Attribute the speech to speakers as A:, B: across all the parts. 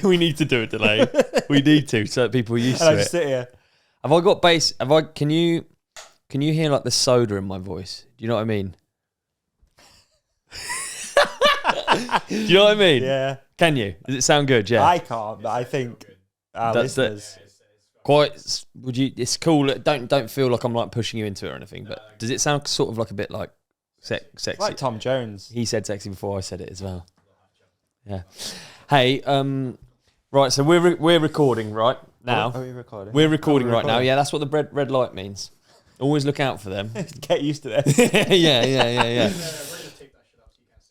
A: we need to do a delay. We need to, so that people are used to
B: I
A: it.
B: just sit here.
A: Have I got bass? Can you hear like the soda in my voice? Do you know what I mean? Do you know what I mean?
B: Yeah.
A: Can you? Does it sound good? Yeah.
B: I can't, but I think our listeners.
A: Quite. Would you? It's cool. Don't feel like I'm like pushing you into it or anything. But does it sound sort of like a bit like sexy?
B: Like Tom Jones.
A: He said sexy before I said it as well. Yeah. Hey. Right. So we're recording right now.
B: Are we recording?
A: We're recording right now. Yeah. That's what the red light means. Always look out for them.
B: Get used to this.
A: Yeah.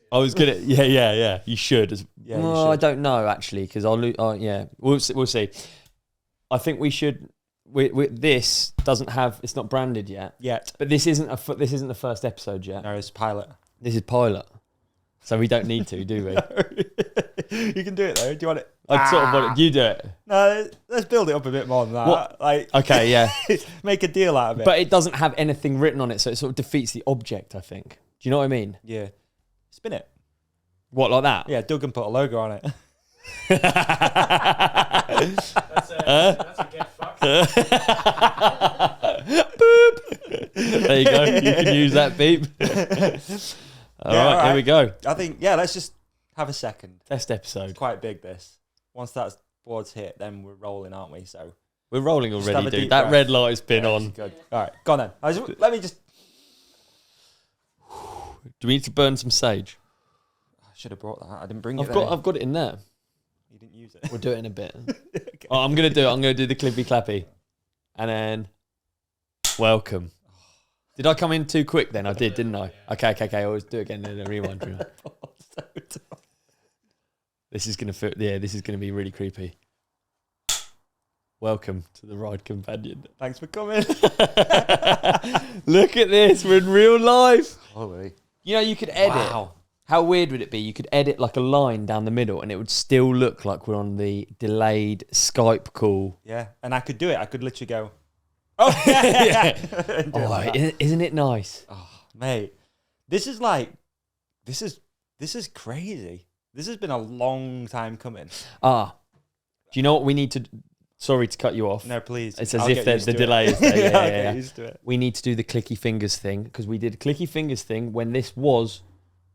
A: I was gonna. Yeah. You should.
B: Yeah,
A: I don't know actually because I'll. Yeah. We'll see. I think we should. This doesn't have. It's not branded yet. But this isn't the first episode yet.
B: No, it's pilot.
A: This is pilot. So we don't need to, do we?
B: No. You can do it though. Do you want it?
A: I sort of want it. You do it.
B: No, let's build it up a bit more than that.
A: What?
B: Like,
A: okay, yeah.
B: Make a deal out of it.
A: But it doesn't have anything written on it, so it sort of defeats the object, I think. Do you know what I mean?
B: Yeah. Spin it.
A: What, like that?
B: Yeah, Doug can put a logo on it.
C: That's a get fucked.
A: Boop. There you go. You can use that beep. All right, here we go.
B: I think, let's just have a second.
A: Test episode.
B: It's quite big, this. Once that board's hit, then we're rolling, aren't we? So
A: We're rolling
B: have
A: already,
B: a
A: dude.
B: deep
A: That
B: breath.
A: red light's been on.
B: Good. All right, go on then. Let me just...
A: Do we need to burn some sage?
B: I should have brought that. I didn't bring it.
A: I've got it in there.
B: You didn't use it.
A: We'll do it in a bit.
B: Okay.
A: Oh, I'm gonna do the clippy clappy, and then welcome. Did I come in too quick? Then I did, didn't I? Okay. I always do it again in a rewind. This is gonna feel. Yeah, this is gonna be really creepy. Welcome to the ride companion.
B: Thanks for coming.
A: Look at this. We're in real life.
B: Holy.
A: You know, you could edit.
B: Wow.
A: How weird would it be? You could edit like a line down the middle and it would still look like we're on the delayed Skype call.
B: Yeah, and I could do it. I could literally go, oh, yeah. And do it like that.
A: Isn't it nice?
B: Oh, mate, this is crazy. This has been a long time coming.
A: Do you know what we need to... Sorry to cut you off.
B: No, please.
A: It's as
B: I'll
A: if
B: get used
A: the
B: to
A: delay
B: it.
A: is there.
B: I'll
A: Yeah.
B: get used to it.
A: We need to do the clicky fingers thing because we did a clicky fingers thing when this was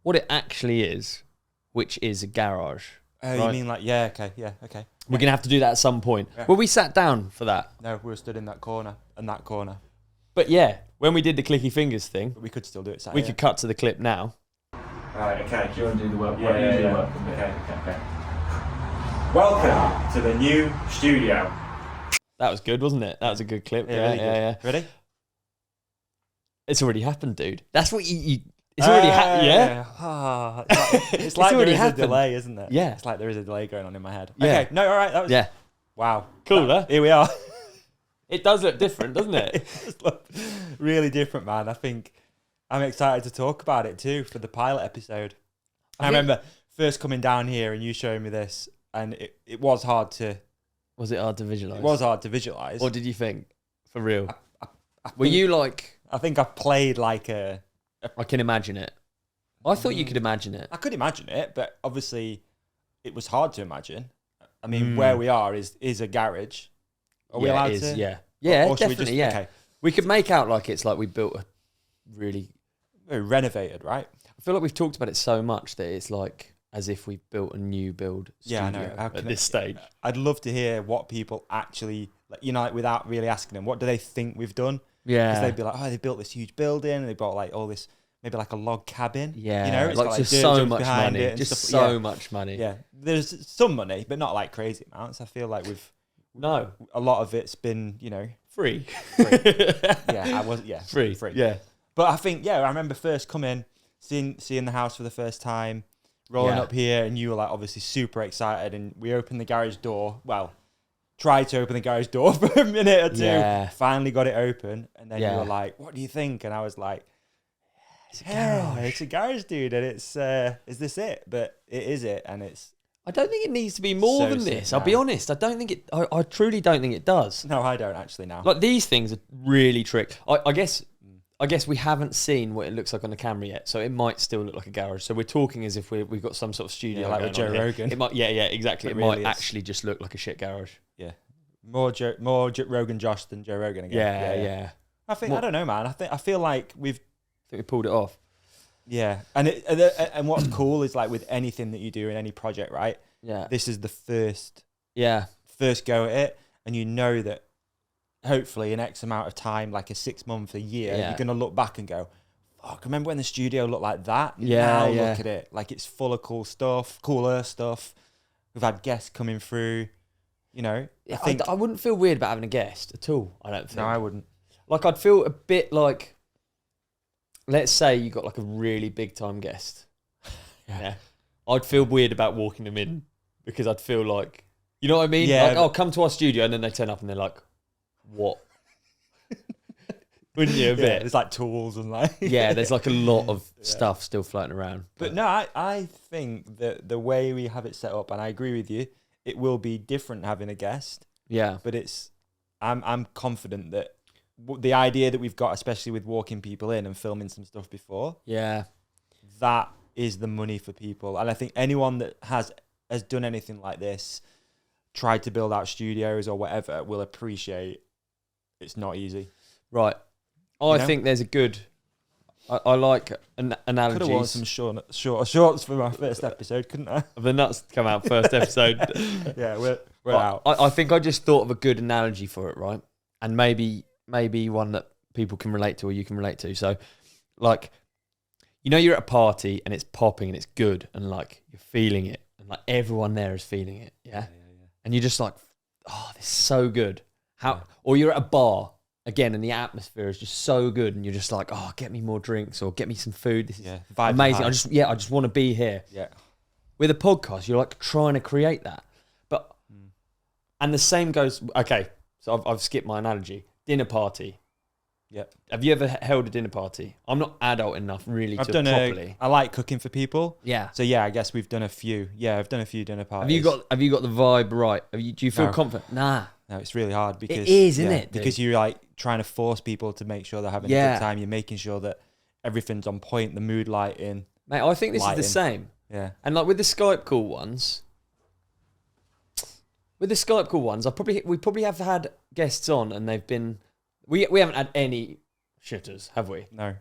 A: what it actually is, which is a garage.
B: Oh,
A: right?
B: you mean like, yeah, okay.
A: We're going to have to do that at some point.
B: Yeah.
A: Well, we sat down for that.
B: No, we were stood in that corner and that corner.
A: But yeah, when we did the clicky fingers thing,
B: But we could still do it.
A: we could cut to the clip now.
B: Right, okay.
C: Do you want to do the work?
B: Yeah. Okay. Welcome to the new studio.
A: That was good, wasn't it? That was a good clip.
B: Really
A: Yeah.
B: good. Ready?
A: It's already happened, dude. That's what you it's already happened. Yeah.
B: Ah, it's like
A: already
B: there is
A: happened.
B: a delay, isn't it?
A: Yeah.
B: It's like there is a delay going on in my head.
A: Yeah.
B: Okay. No, all right. That was...
A: Yeah.
B: Wow.
A: Cool, huh?
B: Here we are.
A: It does look different, doesn't it?
B: It does look really different, man. I think I'm excited to talk about it too for the pilot episode. I remember first coming down here and you showing me this, and it was hard to...
A: Was it hard to visualize?
B: It was hard to visualize.
A: What did you think? For real?
B: I
A: Were
B: think-
A: you like...
B: I think I played like a...
A: I can imagine it. I thought you could imagine it.
B: I could imagine it, but obviously it was hard to imagine. I mean, where we are is a garage. Are we allowed to?
A: Yeah. Yeah,
B: Or should we
A: definitely,
B: just-
A: yeah.
B: okay.
A: We could make out like it's like we built a really...
B: Very renovated, right?
A: I feel like we've talked about it so much that it's like as if we built a new build studio
B: Yeah, I know. How
A: at
B: can
A: this stage.
B: I'd love to hear what people actually, like, without really asking them, what do they think we've done?
A: Yeah.
B: Because they'd be like, oh, they built this huge building, and they bought like all this, maybe like a log cabin.
A: Yeah.
B: You know, it's
A: like
B: got,
A: just
B: dirt
A: so
B: jumps
A: much
B: behind
A: money.
B: it and
A: Just
B: stuff.
A: so
B: Yeah.
A: much money.
B: Yeah, there's some money, but not like crazy amounts. I feel like
A: No.
B: a lot of it's been,
A: Free.
B: free. Free.
A: Yeah.
B: But I think, I remember first coming, seeing the house for the first time, rolling
A: Yeah.
B: up here, and you were like obviously super excited, and we opened the garage door. Well, tried to open the garage door for a minute or two.
A: Yeah.
B: Finally got it open, and then you
A: Yeah.
B: were like, "What do you think?" And I was like,
A: It's a
B: "Yeah,
A: garage.
B: it's a garage, dude, and it's is this it?" But it is it, and it's
A: I don't think it needs to be more
B: So
A: than
B: sick
A: this. I'll be
B: now.
A: honest. I don't think it. I truly don't think it does.
B: no, I don't actually now.
A: Like these things are really trick. I guess I guess we haven't seen what it looks like on the camera yet, so it might still look like a garage. So we're talking as if we've got some sort of studio,
B: like with Joe Rogan.
A: It might, exactly.
B: It
A: It
B: really
A: might
B: is.
A: actually just look like a shit garage.
B: Yeah, more Rogan Josh than Joe Rogan again.
A: Yeah.
B: I don't know, man. I feel like
A: I think we pulled it off.
B: Yeah, and what's cool is like with anything that you do in any project, right?
A: Yeah.
B: This is the first go at it, and you know that hopefully in X amount of time, like a 6 month, a year, you're gonna look back and go, "Fuck, remember when the studio looked like that? Now look at it, like it's full of cooler stuff. We've had guests coming through, you know."
A: I wouldn't feel weird about having a guest at all. I don't think.
B: No, I wouldn't.
A: Like, I'd feel a bit like, let's say you got like a really big time guest. Yeah. I'd feel weird about walking them in because I'd feel like, you know what I mean?
B: Yeah.
A: Like, oh, come to our studio, and then they turn up and they're like, what? Wouldn't you a bit?
B: There's like tools and like
A: Yeah, there's like a lot of stuff still floating around.
B: But no, I think that the way we have it set up, and I agree with you, it will be different having a guest.
A: Yeah.
B: But I'm confident that the idea that we've got, especially with walking people in and filming some stuff before, that is the money for people. And I think anyone that has done anything like this, tried to build out studios or whatever, will appreciate it's not easy.
A: Right. I think there's a good... I like analogies.
B: Could have worn some shorter shorts for my first episode, couldn't I?
A: The nuts come out first episode.
B: Yeah, we're out.
A: I think I just thought of a good analogy for it, right? And maybe one that people can relate to or you can relate to. So, like, you know, you're at a party and it's popping and it's good and like you're feeling it and like everyone there is feeling it, yeah. And you're just like, oh, this is so good. Or you're at a bar again and the atmosphere is just so good and you're just like, oh, get me more drinks or get me some food. This is amazing. I just want to be here.
B: Yeah.
A: With a podcast, you're like trying to create that. But and the same goes. Okay, so I've skipped my analogy. Dinner party.
B: Yeah.
A: Have you ever held a dinner party? I'm not adult enough really
B: I've
A: to
B: done
A: properly.
B: I like cooking for people.
A: Yeah.
B: So yeah, I guess we've done a few. Yeah, I've done a few dinner parties.
A: Have you got the vibe right? Do you feel confident? Nah.
B: No, it's really hard because
A: it is, isn't it?
B: Because you're like trying to force people to make sure they're having a good time. You're making sure that everything's on point, the mood lighting.
A: Mate, I think this is the same.
B: Yeah.
A: And like with the Skype call ones, we probably have had guests on and they've been we haven't had any shitters, have we?
B: No.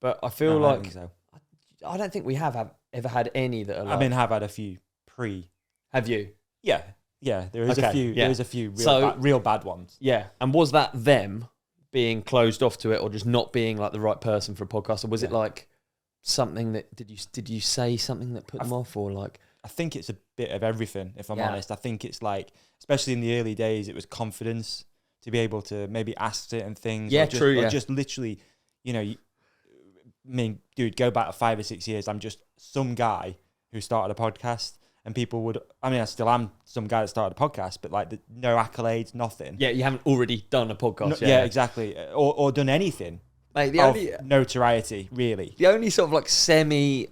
A: But I feel
B: I
A: like
B: don't think so.
A: I don't think we have ever had any that are like...
B: I mean, have had a few
A: Have you?
B: Yeah. Yeah, there is a few.
A: Yeah.
B: There is a few real bad ones.
A: Yeah. And was that them being closed off to it or just not being like the right person for a podcast? Or was it like something that... Did you say something that put them off or like...
B: I think it's a bit of everything, if I'm honest. I think it's like, especially in the early days, it was confidence to be able to maybe ask certain things.
A: Yeah,
B: Or just literally, you know, I mean, dude, go back 5 or 6 years. I'm just some guy who started a podcast and people would, I mean, I still am some guy that started a podcast, but like no accolades, nothing.
A: Yeah, you haven't already done a podcast.
B: Yeah, exactly. Or done anything.
A: Mate, the
B: of
A: only
B: notoriety, really.
A: The only sort of like semi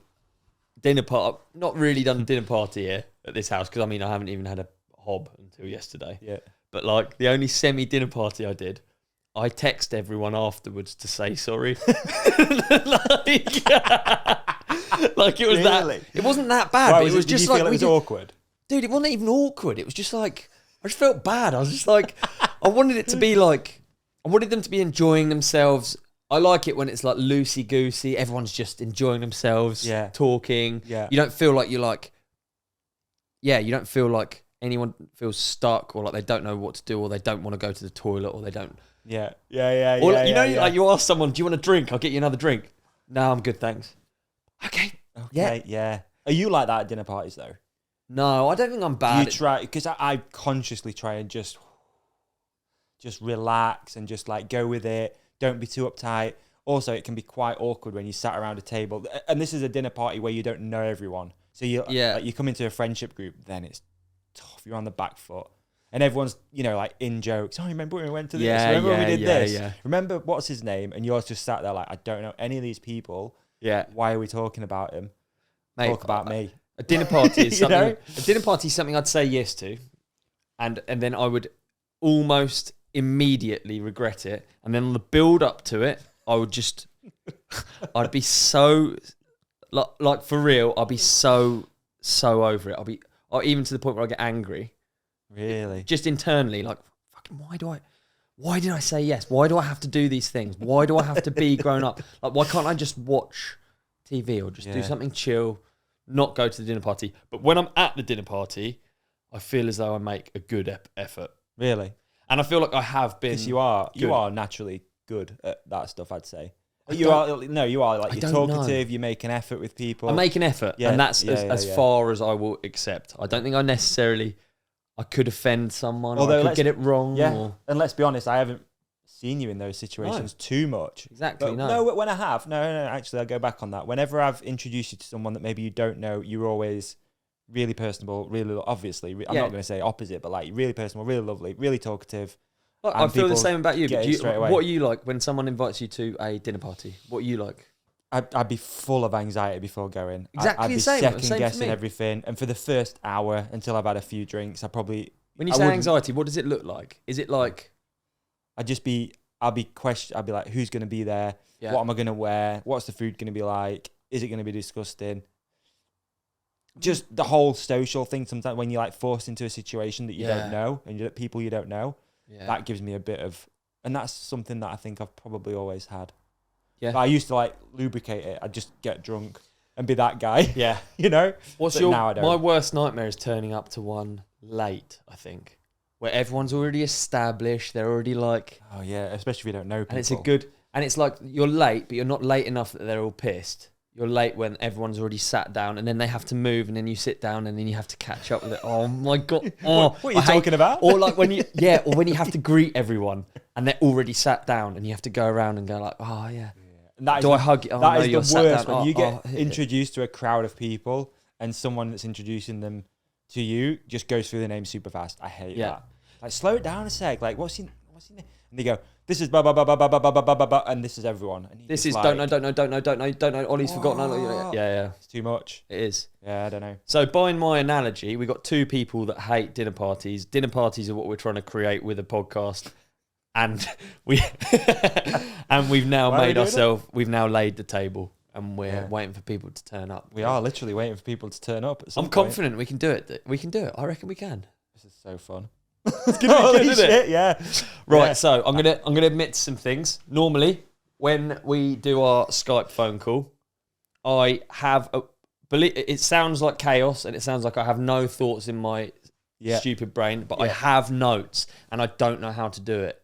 A: dinner party, not really done a dinner party here at this house because I mean I haven't even had a hob until yesterday.
B: Yeah.
A: But like the only semi dinner party I did, I text everyone afterwards to say sorry. Like it was
B: really?
A: that. It wasn't that bad. But it was just like
B: it was awkward.
A: Dude, it wasn't even awkward. It was just like I just felt bad. I was just like I wanted it to be like I wanted them to be enjoying themselves. I like it when it's like loosey-goosey. Everyone's just enjoying themselves, talking.
B: Yeah.
A: You don't feel like you're like... Yeah, you don't feel like anyone feels stuck or like they don't know what to do or they don't want to go to the toilet or they don't...
B: Yeah.
A: Or like you ask someone, do you want a drink? I'll get you another drink. No, I'm good, thanks. Okay.
B: Yeah. Are you like that at dinner parties, though?
A: No, I don't think I'm bad.
B: You try... Because I consciously try and just relax and just like go with it. Don't be too uptight. Also, it can be quite awkward when you sat around a table. And this is a dinner party where you don't know everyone. So you come into a friendship group, then it's tough. You're on the back foot. And everyone's, you know, like in jokes. Oh, remember when we went to this? Remember when we did this? Yeah. Remember what's his name? And yours just sat there like, I don't know any of these people.
A: Yeah.
B: Why are we talking about him?
A: Mate,
B: talk about me.
A: A dinner party is something.
B: know?
A: A dinner party is something I'd say yes to, and then I would almost immediately regret it, and then on the build up to it, I would just, I'd be so, like for real, I'd be so over it. Or even to the point where I get angry.
B: Really?
A: Just internally, like, fucking, why did I say yes? Why do I have to do these things? Why do I have to be grown up? Like, why can't I just watch TV or just do something chill, not go to the dinner party? But when I'm at the dinner party, I feel as though I make a good effort.
B: Really?
A: And I feel like I have been.
B: Because you are naturally good at that stuff, I'd say. You are like, you're talkative, you make an effort with people.
A: I make an effort, and that's as far as I will accept. I don't think I could offend someone, or I could get it wrong.
B: Yeah, and let's be honest, I haven't seen you in those situations too much.
A: Exactly,
B: no, when I have, no, actually, I'll go back on that. Whenever I've introduced you to someone that maybe you don't know, you're always really personable, really, obviously, I'm not going to say opposite, but like really personable, really lovely, really talkative.
A: I feel the same about you. But what are you like when someone invites you to a dinner party? What are you like?
B: I'd be full of anxiety before going.
A: Exactly
B: I'd be
A: the same.
B: second guessing everything, and for the first hour until I've had a few drinks, When
A: you say anxiety, what does it look like? Is it like?
B: I'll be like, who's going to be there? Yeah. What am I going to wear? What's the food going to be like? Is it going to be disgusting? Just the whole social thing. Sometimes when you're like forced into a situation that you don't know, and people you don't know. Yeah. That gives me a bit of, and that's something that I think I've probably always had. Yeah, but I used to like lubricate it. I'd just get drunk and be that guy. Yeah, you know.
A: My worst nightmare is turning up to one late. I think where everyone's already established. They're already like,
B: oh yeah, especially if you don't know people.
A: And it's like you're late, but you're not late enough that they're all pissed. You're late when everyone's already sat down, and then they have to move, and then you sit down, and then you have to catch up with it. Oh my god! Oh,
B: what are you talking about?
A: Or like when you have to greet everyone, and they're already sat down, and you have to go around and go like, oh yeah. I hug you? Oh,
B: that is the worst when you get introduced to a crowd of people, and someone that's introducing them to you just goes through the name super fast. I hate that. Like, slow it down a sec. Like, what's your name? And they go, this is blah blah blah blah blah blah blah blah blah, and this is everyone. And
A: this is like, don't know. Ollie's forgotten. Yeah.
B: It's too much.
A: It is.
B: Yeah, I don't know.
A: So, by my analogy, we got two people that hate dinner parties. Dinner parties are what we're trying to create with a podcast, and we've now we've now laid the table, and we're waiting for people to turn up.
B: We are literally waiting for people to turn up.
A: I'm confident we can do it. We can do it. I reckon we can.
B: This is so fun.
A: It's gonna be good, isn't it?
B: Yeah.
A: Right.
B: Yeah.
A: So I'm gonna admit to some things. Normally, when we do our Skype phone call, I have it sounds like chaos, and it sounds like I have no thoughts in my stupid brain, but I have notes, and I don't know how to do it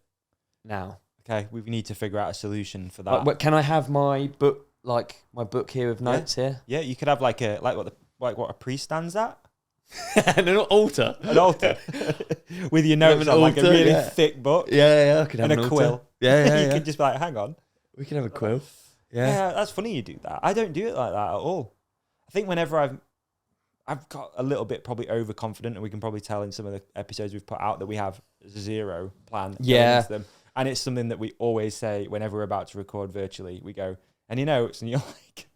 A: now.
B: Okay, we need to figure out a solution for that.
A: Can I have my book, my book here with notes here?
B: Yeah, you could have what a priest stands at.
A: And an altar.
B: An altar. With your notes on, like a really thick book.
A: Yeah, I could have
B: and a quill.
A: Yeah.
B: You could just be like, hang on.
A: We can have a quill.
B: Yeah, that's funny you do that. I don't do it like that at all. I think whenever I've got a little bit probably overconfident, and we can probably tell in some of the episodes we've put out that we have zero plan.
A: Yeah.
B: Them. And it's something that we always say whenever we're about to record virtually. We go, any notes? And you're like,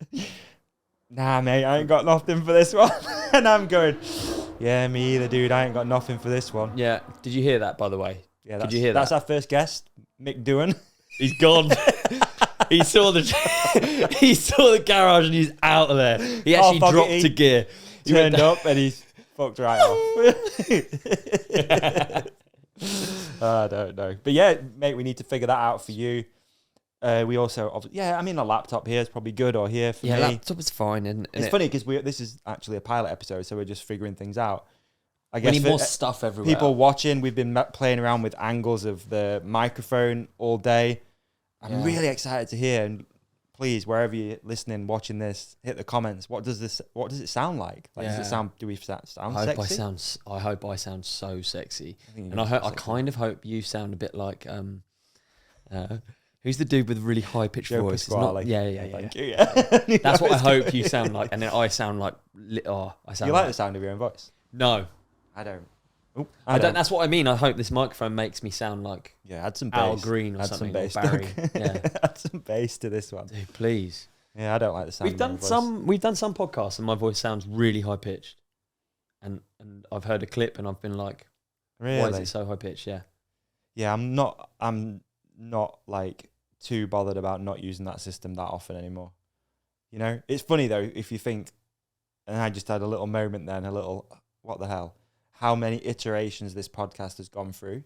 B: nah, mate, I ain't got nothing for this one. And I'm going, yeah, me either, dude. I ain't got nothing for this one.
A: Yeah. Did you hear that, by the way?
B: Yeah, did you hear that? That's our first guest, Mick Doohan.
A: He's gone. He saw the garage and he's out of there. He actually dropped a gear.
B: He turned up and he's fucked right off. I don't know. But yeah, mate, we need to figure that out for you. We also, a laptop here is probably good, or here for me. Yeah,
A: laptop is fine.
B: It's funny because this is actually a pilot episode, so we're just figuring things out. I guess
A: we need more stuff everywhere.
B: People watching, we've been playing around with angles of the microphone all day. I'm really excited to hear, and please, wherever you're listening, watching this, hit the comments. What does it sound like? Does it sound? Do we sound sexy?
A: I hope I sound so sexy, and I kind of hope you sound a bit like who's the dude with a really high pitched voice?
B: Thank
A: you. Yeah. That's what I hope you sound like, and then I sound like I sound.
B: You like the sound of your own voice?
A: No,
B: I don't.
A: I don't. That's what I mean. I hope this microphone makes me sound like
B: add some bass.
A: Al Green or something.
B: Some bass,
A: or Barry. Yeah.
B: Add some bass to this one,
A: dude, please.
B: Yeah, I don't like the sound.
A: We've done some podcasts, and my voice sounds really high pitched, and I've heard a clip, and I've been like, really? Why is it so high pitched? Yeah.
B: Yeah, I'm not like too bothered about not using that system that often anymore. You know, it's funny though, if you think, and I just had a little moment then, a little, what the hell? How many iterations this podcast has gone through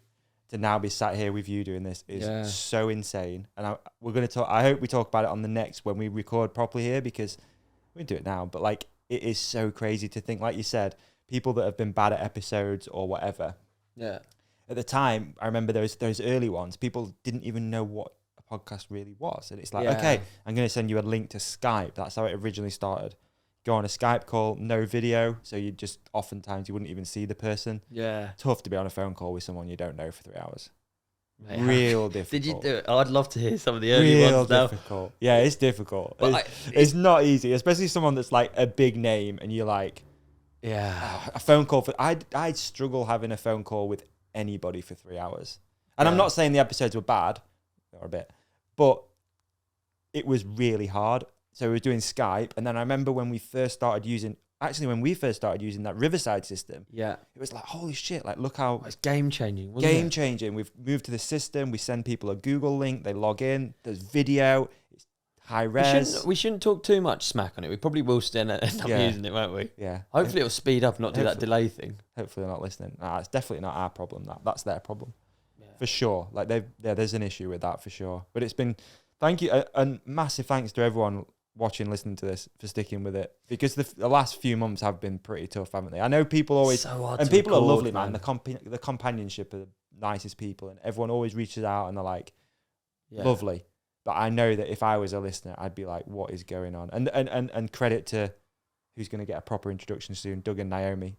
B: to now be sat here with you doing this is so insane. And we're going to talk, I hope we talk about it on the next, when we record properly here, because we do it now, but like, it is so crazy to think, like you said, people that have been bad at episodes or whatever.
A: Yeah.
B: At the time, I remember those early ones, people didn't even know what a podcast really was. And it's like, okay, I'm going to send you a link to Skype. That's how it originally started. Go on a Skype call, no video. So you just, oftentimes you wouldn't even see the person.
A: Yeah.
B: Tough to be on a phone call with someone you don't know for 3 hours.
A: Mate,
B: Real difficult.
A: Did you do it? I'd love to hear some of the early
B: Real
A: ones now.
B: difficult. Yeah, it's difficult.
A: But
B: It's not easy, especially someone that's like a big name and you're like, a phone call I'd struggle having a phone call with anybody for 3 hours. And I'm not saying the episodes were bad, or a bit, but it was really hard. So we were doing Skype, and then I remember when we first started using that Riverside system, it was like, holy shit, like look how
A: it's game changing, wasn't it?
B: Game changing. We've moved to the system, we send people a Google link, they log in, there's video, it's high res.
A: We shouldn't talk too much smack on it. We probably will still end up using it, won't we?
B: Yeah.
A: Hopefully it'll speed up and not do that delay thing.
B: Hopefully they're not listening. Nah, it's definitely not our problem. That's their problem. For sure. Like there's an issue with that for sure. But it's been, thank you, and massive thanks to everyone watching, listening to this for sticking with it, because the last few months have been pretty tough, haven't they? I know people always, and people are lovely, man. The Companionship are the nicest people, and everyone always reaches out and they're like, lovely. But I know that if I was a listener, I'd be like, what is going on? And credit to who's going to get a proper introduction soon, Doug and Naomi.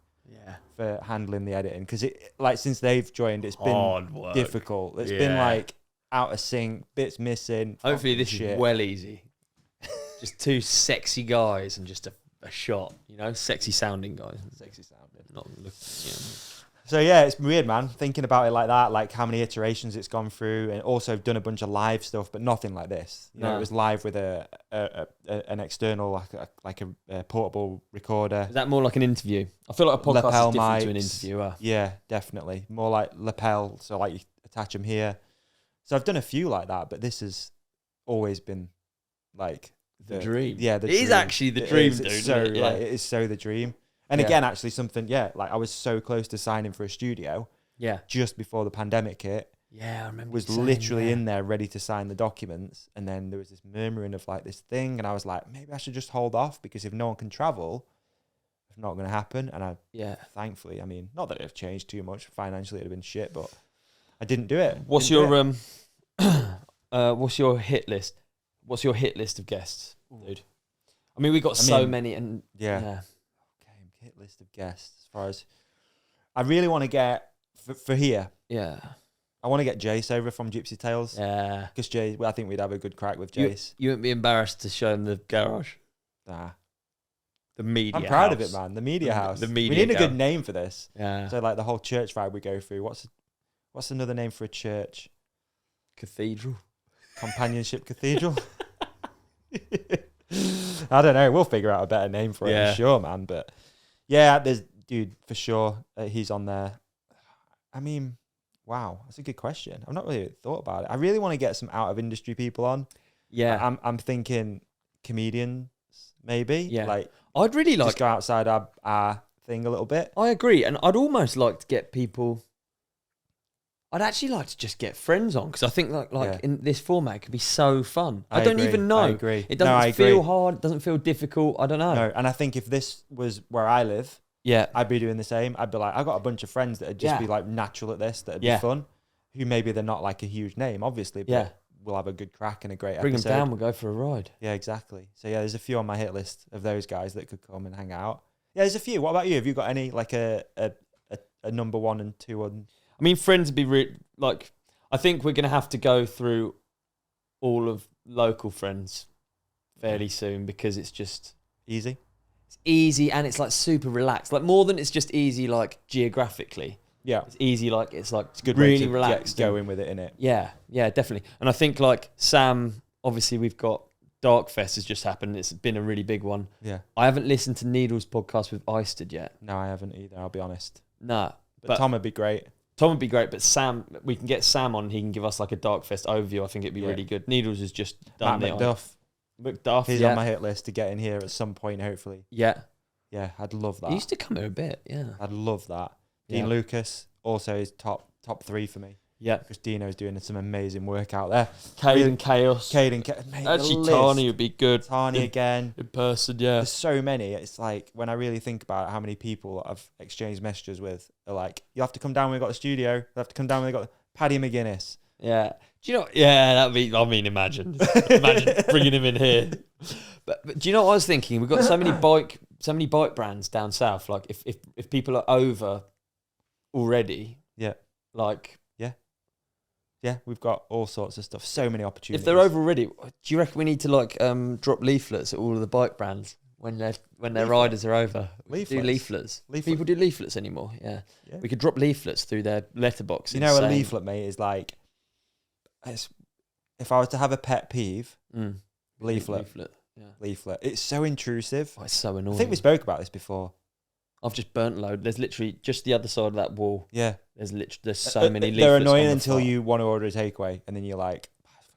B: For handling the editing, because it, like, since they've joined, it's been difficult. It's been like out of sync, bits missing.
A: Hopefully this is well easy. Just two sexy guys and just a shot, you know, sexy sounding guys.
B: Sexy sounding.
A: Not looking.
B: So yeah, it's weird, man. Thinking about it like that, like how many iterations it's gone through, and also I've done a bunch of live stuff, but nothing like this. You know, it was live with an external, like a portable recorder.
A: Is that more like an interview? I feel like a podcast is different to an interview.
B: Yeah, definitely. More like lapel, so like you attach them here. So I've done a few like that, but this has always been like
A: the dream.
B: Yeah,
A: it is actually the dream, dude.
B: It's so, like, it is so the dream. And again, actually something, like I was so close to signing for a studio. Yeah. Just before the pandemic hit.
A: Yeah, I remember.
B: Was literally in there ready to sign the documents. And then there was this murmuring of like this thing. And I was like, maybe I should just hold off, because if no one can travel, it's not going to happen. And thankfully, I mean, not that it have changed too much. Financially, it would have been shit, but I didn't do it.
A: What's your what's your hit list? What's your hit list of guests, dude? I mean, we got so many, and
B: Okay, hit list of guests. As far as I really want to get for here, I want to get Jace over from Gypsy Tales. Yeah, because Jace, I think we'd have a good crack with Jace.
A: You wouldn't be embarrassed to show him the garage?
B: Nah.
A: The media
B: I'm proud of it, man. The media house.
A: The media.
B: We need a good name for this.
A: Yeah.
B: So like the whole church vibe we go through. What's another name for a church?
A: Cathedral.
B: Companionship Cathedral. I don't know. We'll figure out a better name for it, for sure, man. But yeah, there's dude for sure. He's on there. I mean, wow, that's a good question. I've not really thought about it. I really want to get some out of industry people on. Yeah, I'm thinking comedians maybe. Yeah, like
A: I'd really like
B: just go outside our thing a little bit.
A: I agree, and I'd almost like to get people. I'd actually like to just get friends on, because I think like in this format it could be so fun. I don't even know.
B: I agree.
A: It doesn't feel hard. It doesn't feel difficult. I don't know.
B: No, and I think if this was where I live, I'd be doing the same. I'd be like, I got a bunch of friends that'd just be like natural at this, that'd be fun. Who maybe they're not like a huge name, obviously, but we'll have a good crack and a great
A: Bring
B: episode.
A: them down. We'll go for a ride.
B: Yeah, exactly. So yeah, there's a few on my hit list of those guys that could come and hang out. Yeah, there's a few. What about you? Have you got any like a number one and two on?
A: I mean, friends would be like. I think we're going to have to go through all of local friends fairly soon, because it's just
B: easy.
A: It's easy, and it's like super relaxed. Like more than it's just easy, like geographically.
B: Yeah,
A: it's easy. Like it's
B: good
A: really
B: way to
A: relaxed.
B: Go in with it, innit?
A: Yeah, definitely. And I think like Sam, obviously we've got Dark Fest has just happened. It's been a really big one.
B: Yeah,
A: I haven't listened to Needle's podcast with Eisted yet.
B: No, I haven't either. I'll be honest.
A: Nah,
B: but Tom would be great.
A: Tom would be great, but Sam, we can get Sam on. He can give us like a Dark Fest overview. I think it'd be really good. Needles is just done
B: Matt
A: McDuff.
B: He's on my hit list to get in here at some point, hopefully.
A: Yeah.
B: Yeah, I'd love that.
A: He used to come here a bit, yeah.
B: I'd love that.
A: Yeah.
B: Dean Lucas also is top 3 for me.
A: Yeah.
B: Because Dino's doing some amazing work out there.
A: Caden Chaos.
B: Actually,
A: Tani would be good.
B: Tani again.
A: In person, yeah.
B: There's so many. It's like, when I really think about how many people I've exchanged messages with are like, you have to come down when we've got the studio. You have to come down when we've got Paddy McGuinness.
A: Yeah. Do you know? Yeah, that'd be. I mean, imagine bringing him in here. But do you know what I was thinking? We've got so many bike brands down south. Like, if people are over already,
B: yeah,
A: like,
B: yeah, we've got all sorts of stuff. So many opportunities.
A: If they're over already, do you reckon we need to like drop leaflets at all of the bike brands when their riders are over? Do leaflets. People do leaflets anymore. Yeah. We could drop leaflets through their letterbox.
B: You know, a leaflet, mate, is like, if I was to have a pet peeve, leaflet.
A: Yeah.
B: Leaflet. It's so intrusive.
A: Oh, it's so annoying.
B: I think we spoke about this before.
A: I've just burnt a load. There's literally just the other side of that wall.
B: Yeah.
A: There's so many leaflets.
B: They're annoying until you want to order a takeaway, and then you're like,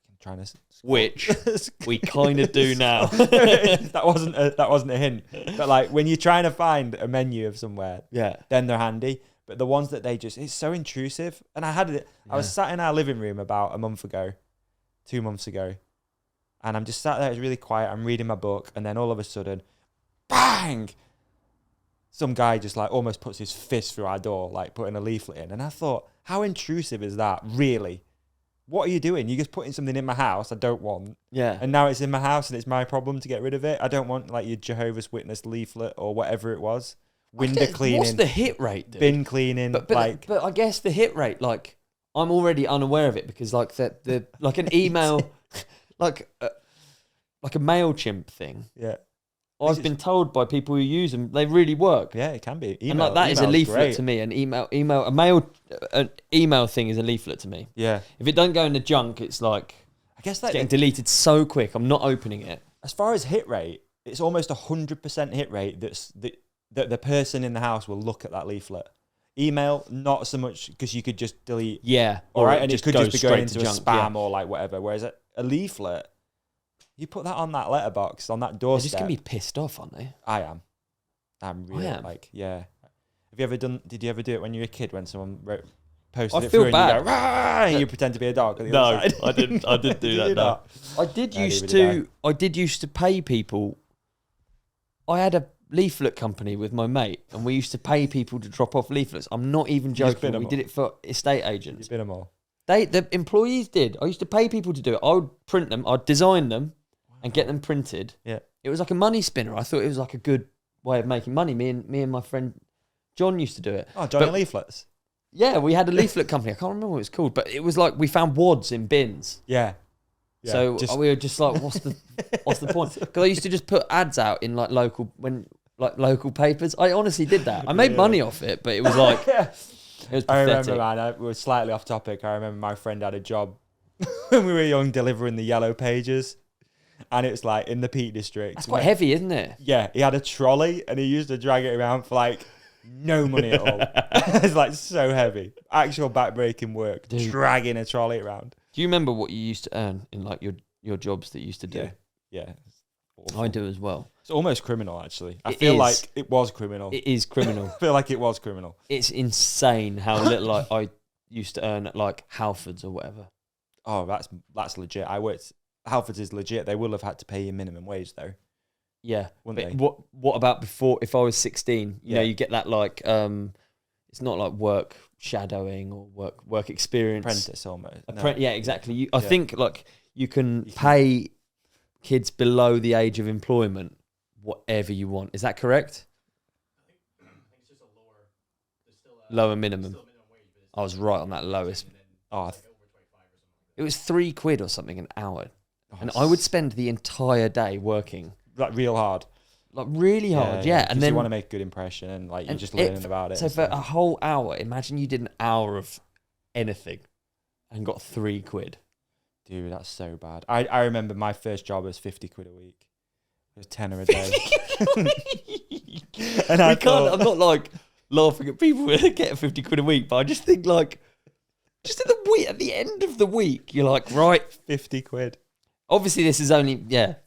B: I'm trying to.
A: Which we kind of do now.
B: that wasn't a hint. But like, when you're trying to find a menu of somewhere, then they're handy. But the ones that it's so intrusive. And I was sat in our living room about 2 months ago, and I'm just sat there. It's really quiet. I'm reading my book, and then all of a sudden, bang! Some guy just like almost puts his fist through our door, like putting a leaflet in. And I thought, how intrusive is that, really? What are you doing? You're just putting something in my house I don't want.
A: Yeah.
B: And now it's in my house and it's my problem to get rid of it. I don't want like your Jehovah's Witness leaflet or whatever it was. Window cleaning.
A: What's the hit rate, dude?
B: Bin cleaning.
A: But I guess the hit rate, like, I'm already unaware of it because like the like an email, like a MailChimp thing.
B: Yeah.
A: I've been told by people who use them, they really work.
B: Yeah, it can be.
A: And like that is a leaflet to me. An email thing is a leaflet to me.
B: Yeah.
A: If it don't go in the junk, it's like,
B: I guess
A: it's getting deleted so quick. I'm not opening it.
B: As far as hit rate, it's almost 100% hit rate that the person in the house will look at that leaflet. Email, not so much, because you could just delete.
A: Yeah.
B: All right, and it could just be going into a spam or like whatever. Whereas a leaflet, you put that on that letterbox, on that doorstep.
A: They're just going to be pissed off, aren't they?
B: I am. I'm really like, yeah. Did you ever do it when you were a kid when someone posted it through and you go, "Rah!" and you pretend to be a dog?
A: No, I didn't do that. No. I did used to pay people. I had a leaflet company with my mate, and we used to pay people to drop off leaflets. I'm not even joking. We did it for estate agents.
B: You've been them all.
A: The employees did. I used to pay people to do it. I would print them. I'd design them and get them printed.
B: Yeah.
A: It was like a money spinner. I thought it was like a good way of making money. Me and my friend John used to do it.
B: Oh, Johnny Leaflets.
A: Yeah, we had a leaflet company. I can't remember what it was called, but it was like we found wads in bins.
B: Yeah.
A: So we were just like, what's the point? Because I used to just put ads out in like local papers. I honestly did that. I made money off it, but it was like it was pathetic.
B: I remember, man. We were slightly off topic. I remember my friend had a job when we were young, delivering the yellow pages, and it was like in the Peak District.
A: That's quite heavy, isn't it?
B: Yeah, he had a trolley, and he used to drag it around for like no money at all. It's like so heavy, actual back-breaking work, dragging a trolley around.
A: Do you remember what you used to earn in like your jobs that you used to do?
B: Yeah.
A: I do as well.
B: It's almost criminal, actually. I feel like it was criminal.
A: It is criminal.
B: I feel like it was criminal.
A: It's insane how little I used to earn at like Halfords or whatever.
B: Oh, that's legit. Halfords is legit. They will have had to pay you minimum wage though.
A: Yeah.
B: Wouldn't they?
A: What about before? If I was 16, you know, you get that like it's not like work shadowing or work experience.
B: Apprentice almost.
A: Yeah, exactly. I think like you can pay kids below the age of employment whatever you want. Is that correct?
C: I think it's just a lower. There's still
A: lower minimum.
C: Still minimum wage, but
A: I was right on that lowest.
C: over 25 or something like that.
A: It was £3 or something an hour, and I would spend the entire day working
B: like real hard.
A: Like really hard, yeah. And then
B: you want to make a good impression, and like you're just learning about it.
A: So for a whole hour, imagine you did an hour of anything and got £3.
B: Dude, that's so bad. I remember my first job was £50 a week. It was £10 a day. And I'm not like
A: laughing at people that get 50 quid a week, but I just think like, just at the end of the week, you're like, right,
B: 50 quid.
A: Obviously, this is only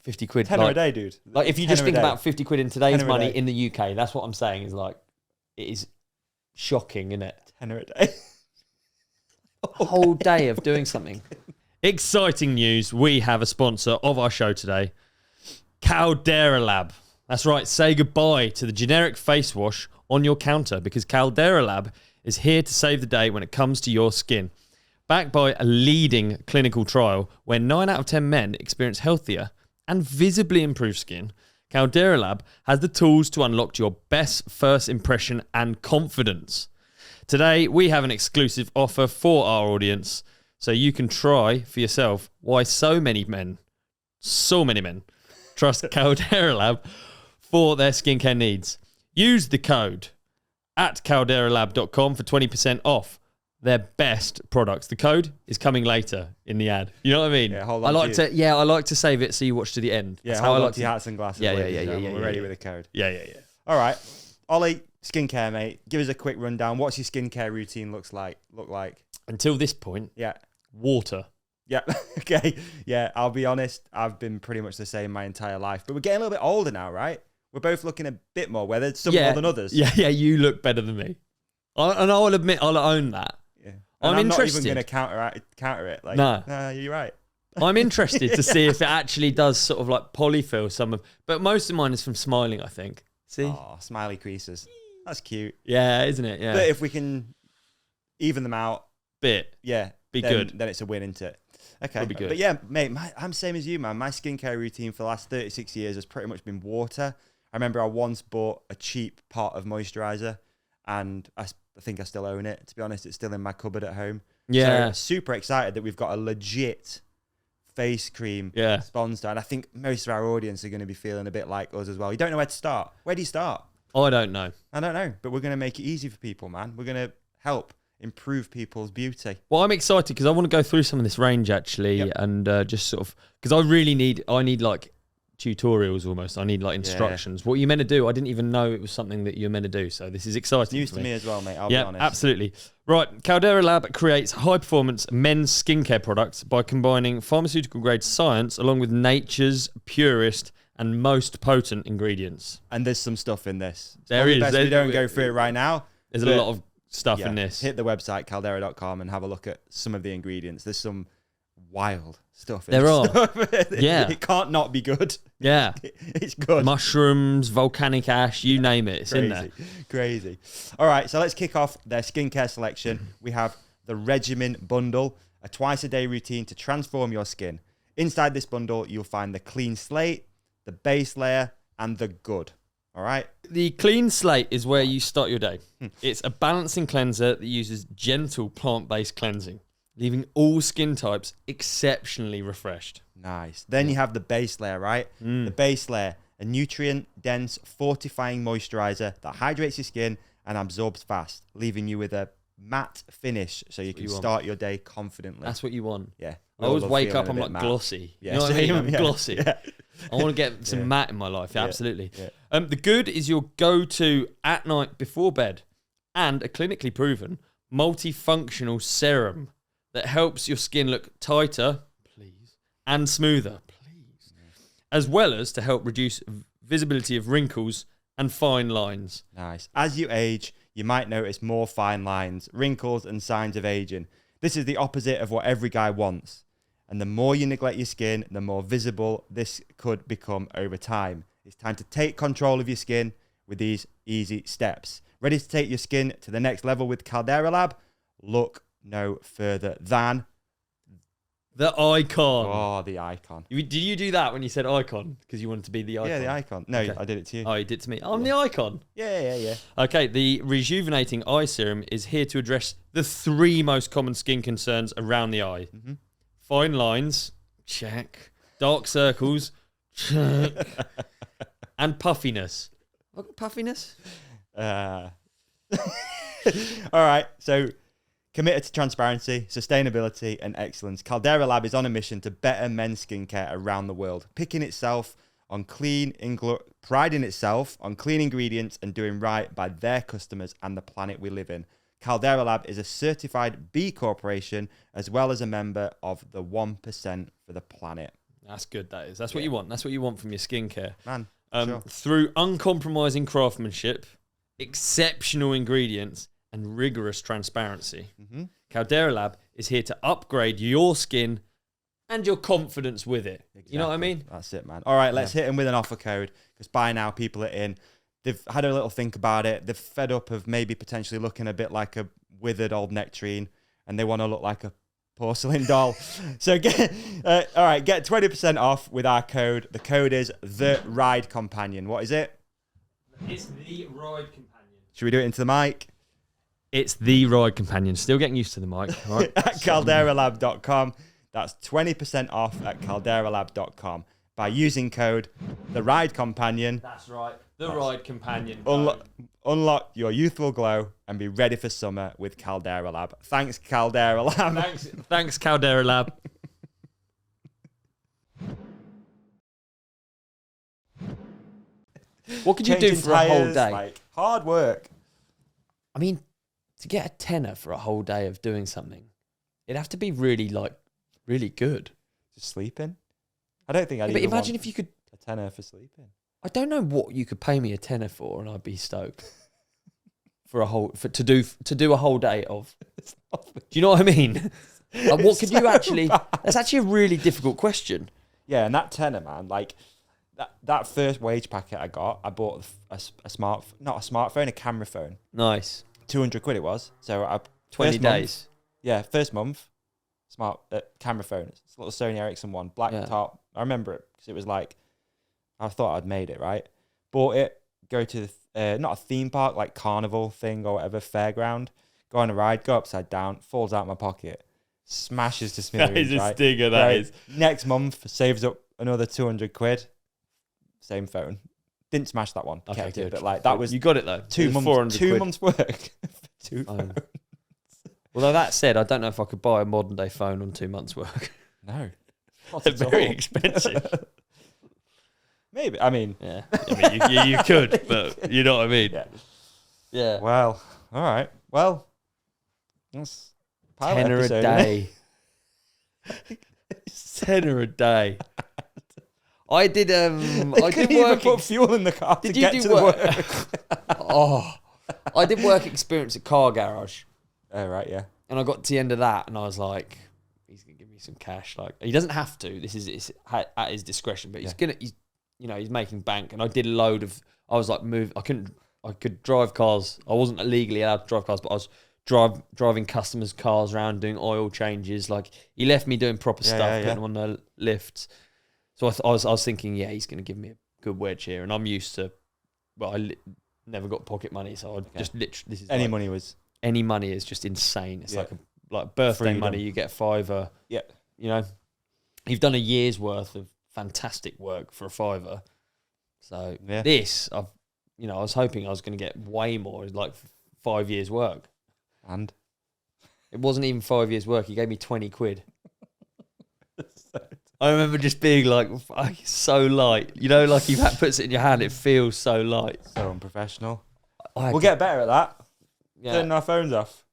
A: 50 quid.
B: Tenner a day, dude.
A: Like if you just think
B: day.
A: about 50 quid in today's
B: Tenner a
A: money
B: day.
A: in the UK, that's what I'm saying. Is like, it is shocking, isn't it?
B: Tenner a day.
A: A whole day of doing something. Exciting news. We have a sponsor of our show today, Caldera Lab. That's right. Say goodbye to the generic face wash on your counter because Caldera Lab is here to save the day when it comes to your skin. Backed by a leading clinical trial where 9 out of 10 men experience healthier and visibly improved skin, Caldera Lab has the tools to unlock your best first impression and confidence. Today, we have an exclusive offer for our audience, so you can try for yourself why so many men trust Caldera Lab for their skincare needs. Use the code at calderalab.com for 20% off their best products. The code is coming later in the ad. You know what I mean?
B: Yeah, hold on.
A: I like to save it so you watch to the end.
B: Yeah,
A: That's
B: hold
A: how I
B: on
A: like
B: to your hats and glasses.
A: Yeah.
B: We're ready with the code.
A: Yeah.
B: All right, Ollie, skincare, mate. Give us a quick rundown. What's your skincare routine look like?
A: Until this point,
B: Yeah.
A: water.
B: Yeah. Okay. Yeah. I'll be honest. I've been pretty much the same my entire life, but we're getting a little bit older now, right? We're both looking a bit more weathered, some more than others.
A: Yeah. You look better than me, and I'll admit, I'll own that.
B: Yeah.
A: I'm
B: not
A: interested.
B: even going to counter it. Like,
A: No.
B: You're right.
A: I'm interested to see if it actually does sort of like polyfill some of, but most of mine is from smiling, I think. See?
B: Oh, smiley creases. That's cute.
A: Yeah, isn't it? Yeah.
B: But if we can even them out,
A: Then
B: then it's a win, isn't it? Okay.
A: Would be good.
B: But yeah, mate, I'm same as you, man. My skincare routine for the last 36 years has pretty much been water. I remember I once bought a cheap pot of moisturizer, and I think I still own it. To be honest, it's still in my cupboard at home.
A: Yeah.
B: So super excited that we've got a legit face cream sponsor, and I think most of our audience are going to be feeling a bit like us as well. You don't know where to start. Where do you start?
A: I don't know.
B: I don't know, but we're going to make it easy for people, man. We're going to help improve people's beauty.
A: Well, I'm excited because I want to go through some of this range actually, and just sort of because I need like tutorials almost. I need like instructions. What are you meant to do? I didn't even know it was something that you're meant to do. So this is exciting.
B: News to me as well, mate. I'll be honest.
A: Absolutely. Right. Caldera Lab creates high-performance men's skincare products by combining pharmaceutical-grade science along with nature's purest and most potent ingredients.
B: And there's some stuff in this.
A: There is.
B: We don't go through it right now.
A: There's a lot of stuff in this.
B: Hit the website caldera.com and have a look at some of the ingredients. There's some wild stuff in
A: There are.
B: Yeah. It can't not be good.
A: Yeah.
B: It's good.
A: Mushrooms, volcanic ash, you name it. It's in there.
B: Crazy. All right, so let's kick off their skincare selection. We have the Regimen Bundle, a twice-a-day routine to transform your skin. Inside this bundle, you'll find the Clean Slate, the Base Layer, and the Good. All right?
A: The Clean Slate is where you start your day. It's a balancing cleanser that uses gentle plant-based cleansing, leaving all skin types exceptionally refreshed.
B: Nice. Then you have the Base Layer, right? The Base Layer, a nutrient-dense, fortifying moisturizer that hydrates your skin and absorbs fast, leaving you with a matte finish so you can start your day confidently.
A: That's what you want.
B: Yeah.
A: I always wake up, I'm like glossy.
B: Yeah.
A: You know what I mean? I'm glossy.
B: Yeah.
A: I want to get some matte in my life. Yeah, absolutely.
B: Yeah.
A: The Good is your go-to at night before bed and a clinically proven multifunctional serum that helps your skin look tighter, please, and smoother, please, as well as to help reduce visibility of wrinkles and fine lines.
B: Nice. As you age, you might notice more fine lines, wrinkles, and signs of aging. This is the opposite of what every guy wants. And the more you neglect your skin, the more visible this could become over time. It's time to take control of your skin with these easy steps. Ready to take your skin to the next level with Caldera Lab? Look no further than
A: the icon.
B: Oh, the icon.
A: Did you do that when you said icon? Because you wanted to be the icon?
B: Yeah, the icon. No, okay. I did it to you.
A: Oh, you did to me. I'm the icon.
B: Yeah.
A: Okay, the Rejuvenating Eye Serum is here to address the 3 most common skin concerns around the eye. Mm-hmm. Fine lines, check. Dark circles, check. And puffiness. What got puffiness?
B: All right, so committed to transparency, sustainability, and excellence, Caldera Lab is on a mission to better men's skincare around the world, picking itself priding itself on clean ingredients and doing right by their customers and the planet we live in. Caldera Lab is a certified B Corporation as well as a member of the 1% for the planet.
A: That's good, that is. That's what you want. That's what you want from your skincare.
B: Man, sure.
A: Through uncompromising craftsmanship, exceptional ingredients, and rigorous transparency, Caldera Lab is here to upgrade your skin and your confidence with it. Exactly. You know what I mean?
B: That's it, man. All right, let's hit them with an offer code, because by now people are in. They've had a little think about it. They're fed up of maybe potentially looking a bit like a withered old nectarine, and they want to look like a porcelain doll. So get 20% off with our code. The code is The Ride Companion. What is it?
A: It's The Ride Companion.
B: Should we do it into the mic?
A: It's The Ride Companion. Still getting used to the mic. All right.
B: At calderalab.com. That's 20% off at calderalab.com by using code The Ride Companion.
A: That's right. The Ride Companion.
B: Unlock your youthful glow and be ready for summer with Caldera Lab. Thanks, Caldera Lab.
A: Thanks, Caldera Lab. What could you do for a whole day?
B: Like, hard work.
A: I mean, to get a tenner for a whole day of doing something, it'd have to be really good.
B: Just sleeping? I don't think I'd
A: But
B: even
A: imagine
B: want
A: if you could...
B: a tenner for sleeping.
A: I don't know what you could pay me a tenner for, and I'd be stoked. To do a whole day of. Do you know what I mean? Like, what could you actually? That's actually a really difficult question.
B: Yeah, and that tenner, man, like that first wage packet I got, I bought a camera phone.
A: Nice.
B: 200 quid it was. So
A: 20 days.
B: First month, smart camera phone. It's a little Sony Ericsson one, black top. I remember it because it was like, I thought I'd made it, right? Bought it, go to not a theme park, like carnival thing or whatever, fairground. Go on a ride, go upside down, falls out my pocket, smashes to smithereens.
A: That is
B: right?
A: a stinger, that is.
B: Next month, saves up another 200 quid. Same phone. Didn't smash that one.
A: Okay,
B: kept
A: good.
B: it, but like that was...
A: You got it though.
B: 2 months.
A: 400
B: 2
A: quid.
B: months work. Two phones.
A: Although that said, I don't know if I could buy a modern day phone on 2 months' work.
B: No.
A: They're very expensive.
B: Maybe. I mean...
A: Yeah. I mean, you could, but you know what I mean? Yeah.
B: Well, all right. Well, that's
A: tenner a day. Tenner a day. I did. I did work.
B: Put fuel in the car to get to work.
A: I did work experience at car garage.
B: Oh right, yeah.
A: And I got to the end of that, and I was like, he's gonna give me some cash. Like he doesn't have to. This is at his discretion, but he's gonna. He's making bank. And I did a load of. I was like, I could drive cars. I wasn't legally allowed to drive cars, but I was driving customers' cars around, doing oil changes. Like he left me doing proper stuff, putting them on the lifts. So I was thinking, he's going to give me a good wedge here, and I'm used to. Well, I never got pocket money, so I just literally this is
B: any money is
A: just insane. It's like birthday freedom. Money. You get $5.
B: Yeah,
A: you've done a year's worth of fantastic work for a $5. So this, I was hoping I was going to get way more, like 5 years work,
B: and
A: it wasn't even 5 years work. He gave me 20 quid. I remember just being like, so light. Like you puts it in your hand, it feels so light.
B: So unprofessional. We'll get better at that. Yeah. Turning our phones off.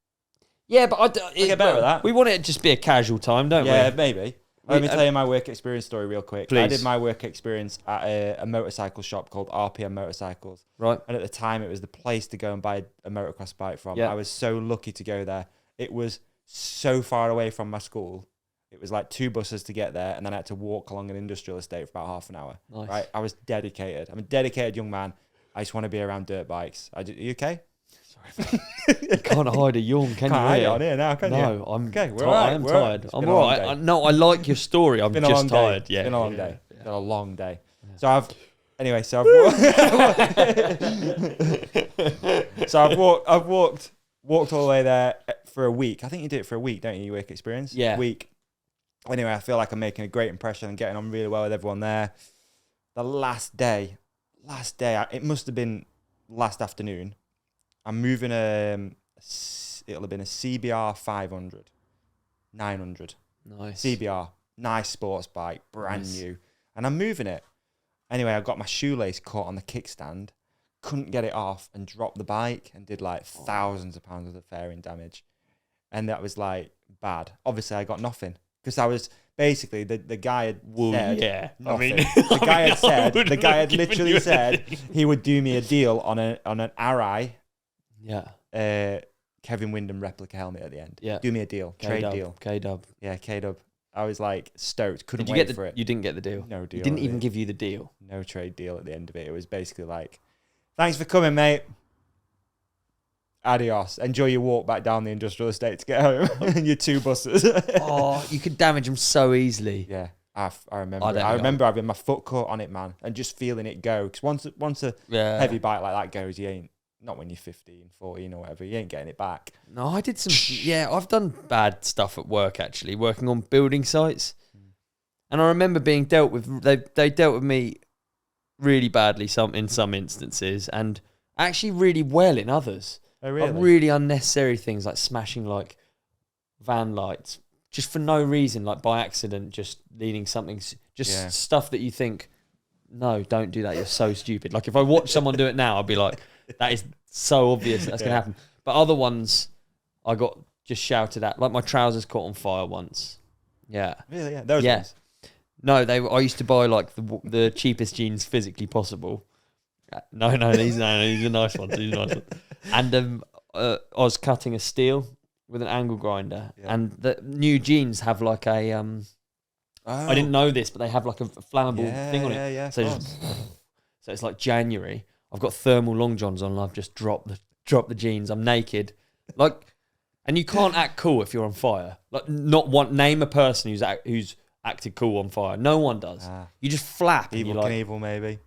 A: Yeah, but
B: we'll get better at that.
A: We want it to just be a casual time, don't we?
B: Yeah, maybe. Let me tell you my work experience story real quick.
A: Please.
B: I did my work experience at a motorcycle shop called RPM Motorcycles.
A: Right.
B: And at the time, it was the place to go and buy a motocross bike from.
A: Yeah.
B: I was so lucky to go there. It was so far away from my school. It was like 2 buses to get there, and then I had to walk along an industrial estate for about half an hour.
A: Nice.
B: Right? I was dedicated. I'm a dedicated young man. I just want to be around dirt bikes. Are you okay?
A: Sorry, you can't hide a yawn, can you?
B: Can't hide it on here now, can you?
A: No, I'm
B: okay.
A: I am tired. I'm all right. No, I like your story. I'm just tired.
B: Yeah, it's been a long day. It's been a long day. So I've walked all the way there for a week. I think you do it for a week, don't you? Your work experience.
A: Yeah.
B: Week. Anyway, I feel like I'm making a great impression and getting on really well with everyone there. The last day, it must have been last afternoon. I'm moving it'll have been a CBR 500, 900.
A: Nice.
B: CBR, nice sports bike, brand new. And I'm moving it. Anyway, I got my shoelace caught on the kickstand, couldn't get it off, and dropped the bike and did like thousands of pounds worth of fairing damage. And that was like bad. Obviously, I got nothing because I was basically the guy had said nothing. The guy had literally said he would do me a deal on an Arai, Kevin Windham replica helmet at the end. Yeah, do me a deal, trade deal.
A: K-Dub.
B: Yeah, K-Dub. I was like stoked. Couldn't wait for it.
A: You didn't get the deal.
B: No deal.
A: He didn't even give you the deal.
B: No trade deal at the end of it. It was basically like, thanks for coming, mate. Adios. Enjoy your walk back down the industrial estate to get home and your 2 buses.
A: You could damage them so easily.
B: Yeah, I remember. I remember having my foot caught on it, man, and just feeling it go. Because once a heavy bike like that goes, you ain't, not when you're 15, 14 or whatever, you ain't getting it back.
A: No, I did some. I've done bad stuff at work actually, working on building sites, and I remember being dealt with. They dealt with me really badly in some instances, and actually really well in others.
B: Oh, really?
A: Like really unnecessary things like smashing like van lights just for no reason, like by accident, just leaning something, stuff that you think, no, don't do that. You're so stupid. Like if I watch someone do it now, I'd be like, that is so obvious that's going to happen. But other ones, I got just shouted at. Like my trousers caught on fire once. Yeah.
B: Really? Yeah. Those ones?
A: No, I used to buy like the cheapest jeans physically possible. No, these are nice ones. These are nice ones. And I was cutting a steel with an angle grinder, and the new jeans have like a I didn't know this, but they have like a flammable thing on it.
B: Yeah.
A: So it's like January. I've got thermal long johns on, and I've just dropped the jeans. I'm naked, like, and you can't act cool if you're on fire. Like, name a person who's acted cool on fire. No one does. You just flap.
B: Evil Knievel, maybe.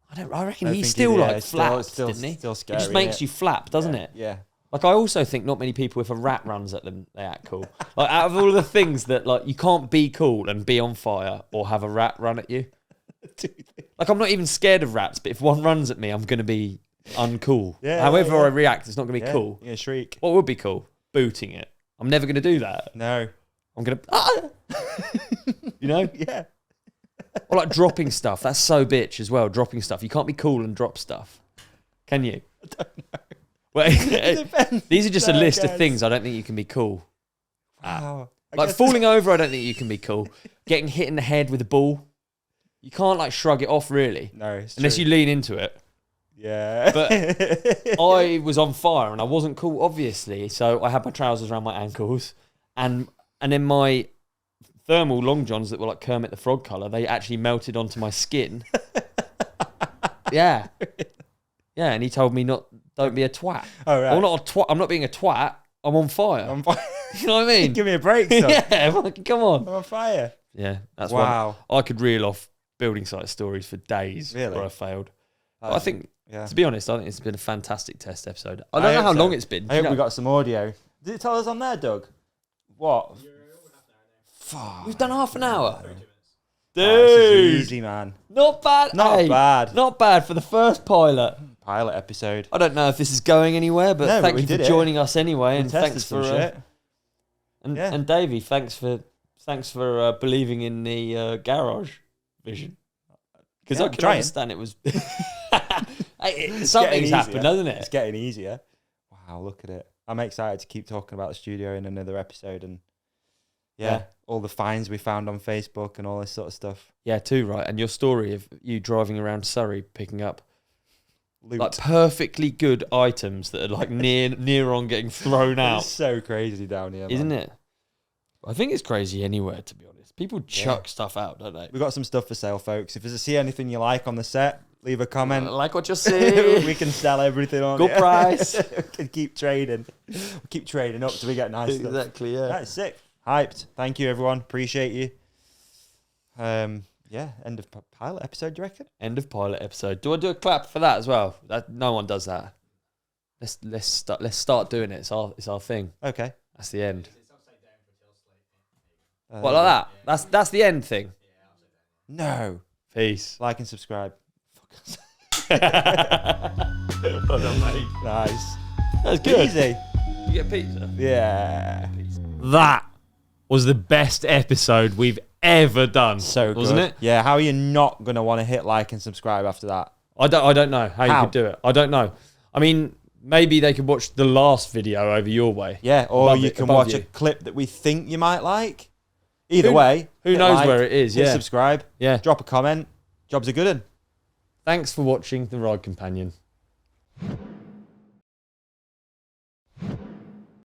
A: I reckon he still flapped, didn't he?
B: Still scary,
A: it just makes you flap, doesn't it?
B: Yeah.
A: Like, I also think not many people, if a rat runs at them, they act cool. Like, out of all of the things that, like, you can't be cool and be on fire or have a rat run at you. Like, I'm not even scared of rats, but if one runs at me, I'm going to be uncool. However I react, it's not going to be cool.
B: You're going to shriek.
A: What would be cool? Booting it. I'm never going to do that.
B: No.
A: I'm going to... You know?
B: Yeah.
A: Or like dropping stuff. That's so bitch as well, dropping stuff. You can't be cool and drop stuff. Can you?
B: I don't know.
A: Well, these are just a list of things I don't think you can be cool.
B: Wow.
A: Like falling over, I don't think you can be cool. Getting hit in the head with a ball. You can't like shrug it off really.
B: No, it's
A: unless
B: true.
A: you lean into it.
B: Yeah.
A: But I was on fire and I wasn't cool, obviously. So I had my trousers around my ankles. And then my thermal long johns that were like Kermit the Frog colour, they actually melted onto my skin. Yeah. Yeah, and he told me don't be a twat.
B: Oh, right.
A: I'm not a twat. I'm not being a twat. I'm on fire. You know what I mean?
B: Give me a break, son.
A: Yeah, like, come on.
B: I'm on fire.
A: Yeah, that's
B: wow.
A: I could reel off building site stories for days where I failed. But I think, to be honest, I think it's been a fantastic test episode. I don't know how long it's been.
B: I hope we got some audio. Did it tell us on there, Doug? What?
A: Fuck. We've done half an hour.
B: Dude. Oh, easy, man.
A: Not bad. Not bad for the first pilot
B: episode.
A: I don't know if this is going anywhere, but thank you for joining us anyway, and thanks for and Davey, thanks for believing in the garage vision, because I can understand it was something's happened, doesn't it?
B: It's getting easier. Wow, look at it. I'm excited to keep talking about the studio in another episode, and all the finds we found on Facebook and all this sort of stuff.
A: Yeah, too, right. And your story of you driving around Surrey picking up loot. Like perfectly good items that are like near on getting thrown out.
B: It's so crazy down here,
A: isn't it? I think it's crazy anywhere, to be honest. People chuck stuff out, don't they?
B: We've got some stuff for sale, folks. If you see anything you like on the set, leave a comment.
A: Like what you see.
B: We can sell everything on
A: good price.
B: We can keep trading. We'll keep trading up till we get nice stuff.
A: Exactly, yeah.
B: That's sick. Hyped. Thank you, everyone. Appreciate you. End of pilot episode, do you reckon?
A: End of pilot episode. Do I do a clap for that as well? No one does that. Let's start doing it. It's our thing.
B: Okay.
A: That's the end. What, like that? That's the end thing.
B: No.
A: Peace.
B: Like and subscribe.
A: Well done, mate.
B: Nice.
A: That's good.
B: Easy.
A: You get pizza?
B: Yeah.
A: That was the best episode we've ever done.
B: So good.
A: Wasn't it?
B: Yeah, how are you not going to want to hit like and subscribe after that?
A: I don't know how you could do it. I don't know. I mean, maybe they could watch the last video over your way.
B: Yeah, or you can watch a clip that we think you might like. Either way.
A: Who knows where it is,
B: hit subscribe.
A: Yeah.
B: Drop a comment. Job's a good one.
A: Thanks for watching The Ride Companion.